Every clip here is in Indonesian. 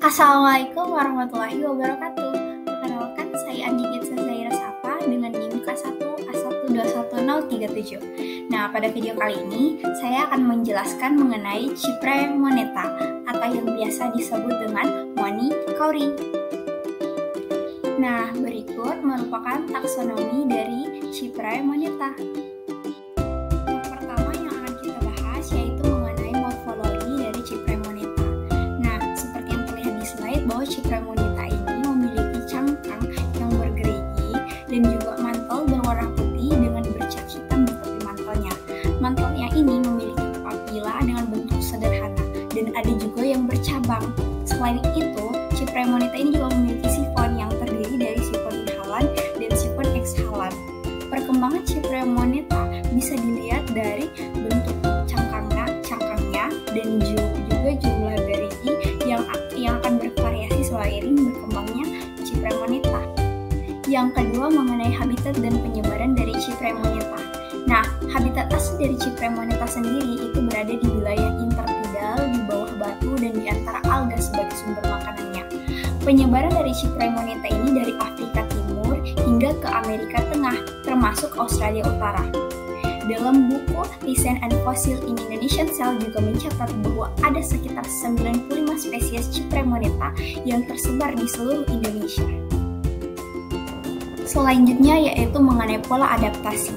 Assalamualaikum warahmatullahi wabarakatuh. Perkenalkan, saya Andi Gitsa Zaira Sapa dengan NIM K1A1211037. Nah, pada video kali ini saya akan menjelaskan mengenai Chypre moneta atau yang biasa disebut dengan money cowrie. Nah, berikut merupakan taksonomi dari Chypre moneta. Yang pertama yang akan kita bahas yaitu mengenai morfologi dari Chypre moneta. Nah, seperti yang terlihat di slide bahwa Chypre moneta ini memiliki cangkang yang bergerigi dan juga mantel berwarna putih dengan bercat hitam di tepi mantelnya. Mantelnya ini memiliki papila dengan bentuk sederhana dan ada juga yang bercabang. Selain itu, Chypre moneta ini juga memiliki sifon yang terdiri dari sifon inhalan dan sifon ekhalan. Perkembangan Chypre moneta bisa dilihat dari bentuk cangkangnya dan juga jumlah gerigi yang akan bervariasi seiring berkembangnya Chypre moneta. Yang kedua mengenai habitat dan penyebaran dari Chypre moneta. Nah, habitat asli dari Chypre moneta sendiri itu berada di wilayah intertidal di bawah batu dan di antara alga sebagai sumber makanannya. Penyebaran dari Chypre moneta ini dari Afrika Timur hingga ke Amerika Tengah, termasuk Australia Utara. Dalam buku Listen and Fossil in Indonesian Cell juga mencatat bahwa ada sekitar 95 spesies Chypre moneta yang tersebar di seluruh Indonesia. Selanjutnya yaitu mengenai pola adaptasi.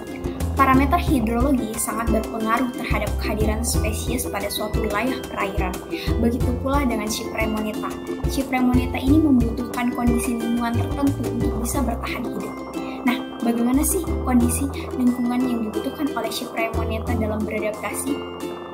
Parameter hidrologi sangat berpengaruh terhadap kehadiran spesies pada suatu wilayah perairan. Begitu pula dengan Chypre moneta. Chypre moneta ini membutuhkan kondisi lingkungan tertentu untuk bisa bertahan hidup. Nah, bagaimana sih kondisi lingkungan yang dibutuhkan oleh Chypre moneta dalam beradaptasi?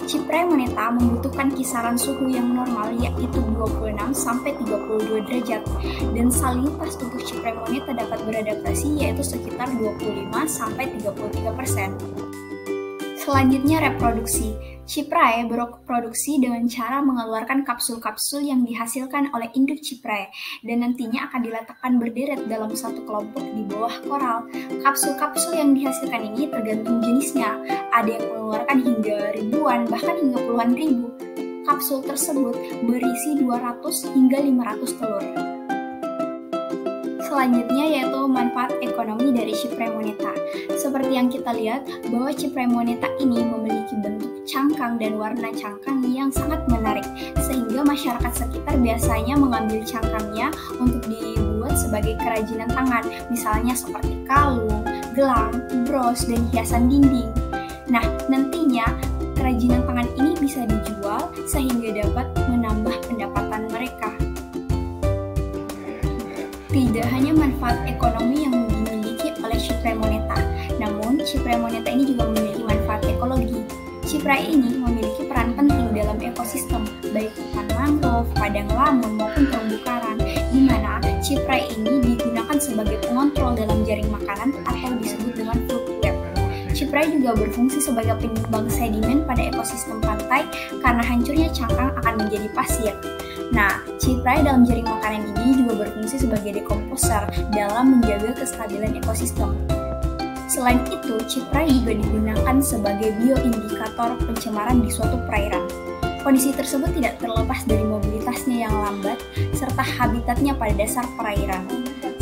Chypre moneta membutuhkan kisaran suhu yang normal yaitu 26-32 derajat dan salinitas tubuh Chypre moneta dapat beradaptasi yaitu sekitar 25-33%. Selanjutnya reproduksi. Chypre berreproduksi dengan cara mengeluarkan kapsul-kapsul yang dihasilkan oleh induk Chypre dan nantinya akan diletakkan berderet dalam satu kelompok di bawah koral. Kapsul-kapsul yang dihasilkan ini tergantung jenisnya. Ada yang mengeluarkan hingga ribuan, bahkan hingga puluhan ribu. Kapsul tersebut berisi 200 hingga 500 telur. Selanjutnya yaitu manfaat ekonomi dari Chypre moneta. Seperti yang kita lihat bahwa Chypre moneta ini memiliki bentuk cangkang dan warna cangkang yang sangat menarik, sehingga masyarakat sekitar biasanya mengambil cangkangnya untuk dibuat sebagai kerajinan tangan, misalnya seperti kalung, gelang, bros, dan hiasan dinding. Nah, nantinya kerajinan tangan ini bisa dijual sehingga dapat menambah pendapatan mereka. Tidak hanya manfaat ekonomi yang dimiliki oleh Chypre moneta, namun Chypre moneta ini juga memiliki manfaat ekologi. Chypre ini memiliki peran penting dalam ekosistem, baik hutan mangrove, padang lamun, maupun terumbu karang, di mana Chypre ini digunakan sebagai pengontrol dalam jaring makanan atau disebut dengan food web. Chypre juga berfungsi sebagai penyumbang sedimen pada ekosistem pantai karena hancurnya cangkang akan menjadi pasir. Nah, Chypre dalam jaring makanan ini juga berfungsi sebagai dekomposer dalam menjaga kestabilan ekosistem. Selain itu, Chypre juga digunakan sebagai bioindikator pencemaran di suatu perairan. Kondisi tersebut tidak terlepas dari mobilitasnya yang lambat serta habitatnya pada dasar perairan.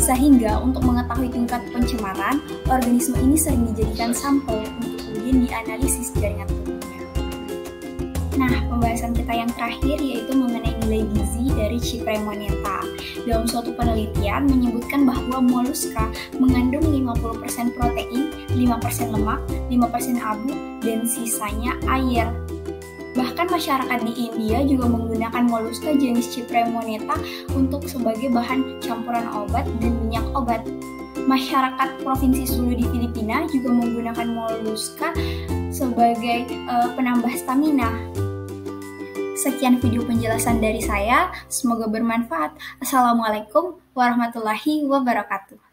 Sehingga untuk mengetahui tingkat pencemaran, organisme ini sering dijadikan sampel untuk kemudian dianalisis jaringan tubuhnya. Nah, pembahasan kita yang terakhir yaitu mengenai nilai gizi dari Chypre moneta. Dalam suatu penelitian menyebutkan bahwa moluska mengandung 50% protein, 5% lemak, 5% abu, dan sisanya air. Bahkan masyarakat di India juga menggunakan moluska jenis Chypre moneta untuk sebagai bahan campuran obat dan minyak obat. Masyarakat Provinsi Sulu di Filipina juga menggunakan moluska sebagai penambah stamina. Sekian video penjelasan dari saya, semoga bermanfaat. Assalamualaikum warahmatullahi wabarakatuh.